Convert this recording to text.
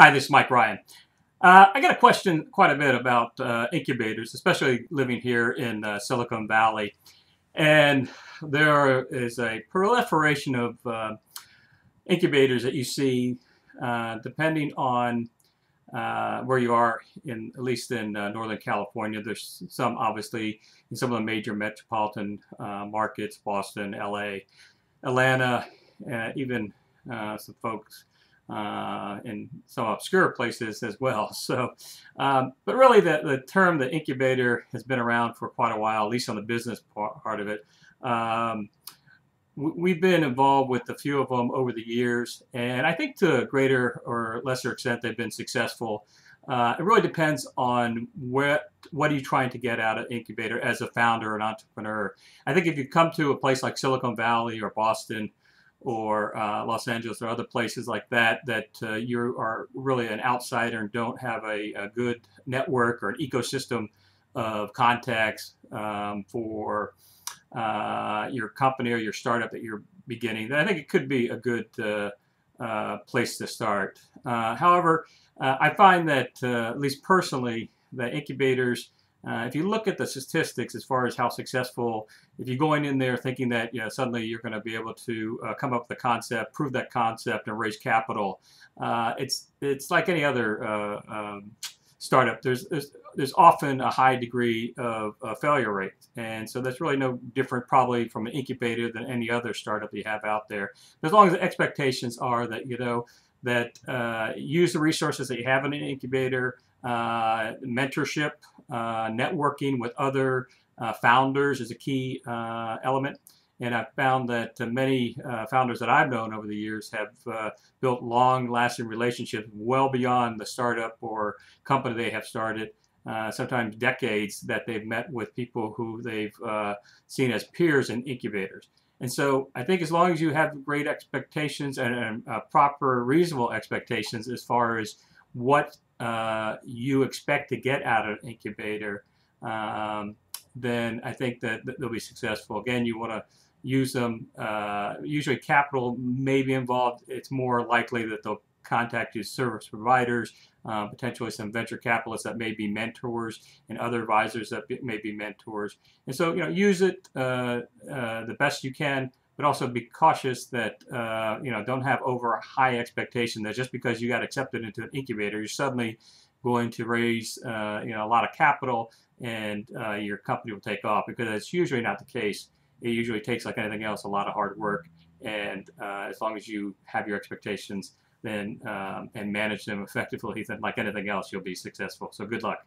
Hi, this is Mike Ryan. I got a question quite a bit about incubators, especially living here in Silicon Valley. And there is a proliferation of incubators that you see depending on where you are, at least in Northern California. There's some, obviously, in some of the major metropolitan markets, Boston, LA, Atlanta, even some folks in some obscure places as well. So, but really the term, the incubator, has been around for quite a while, at least on the business part of it. We've been involved with a few of them over the years, and I think to a greater or lesser extent they've been successful. It really depends on what are you trying to get out of incubator as a founder or an entrepreneur. I think if you come to a place like Silicon Valley or Boston or Los Angeles or other places like that, you are really an outsider and don't have a good network or an ecosystem of contacts for your company or your startup that you're beginning, then I think it could be a good place to start. However, I find that, at least personally, the incubators, if you look at the statistics as far as how successful, if you're going in there thinking that suddenly you're going to be able to come up with a concept, prove that concept, and raise capital, it's like any other startup. There's often a high degree of failure rate, and so that's really no different probably from an incubator than any other startup you have out there. As long as the expectations are that use the resources that you have in an incubator, mentorship, networking with other founders is a key element. And I've found that many founders that I've known over the years have built long-lasting relationships well beyond the startup or company they have started, sometimes decades, that they've met with people who they've seen as peers in incubators. And so I think as long as you have great expectations and proper, reasonable expectations as far as what you expect to get out of an incubator, then I think that they'll be successful. Again, you want to use them. Usually capital may be involved. It's more likely that they'll contact you service providers, potentially some venture capitalists that may be mentors, and other advisors that may be mentors. And so, use it the best you can, but also be cautious that, don't have over high expectation that just because you got accepted into an incubator, you're suddenly going to raise, a lot of capital and your company will take off, because that's usually not the case. It usually takes, like anything else, a lot of hard work, and as long as you have your expectations then and manage them effectively, then like anything else, you'll be successful. So good luck.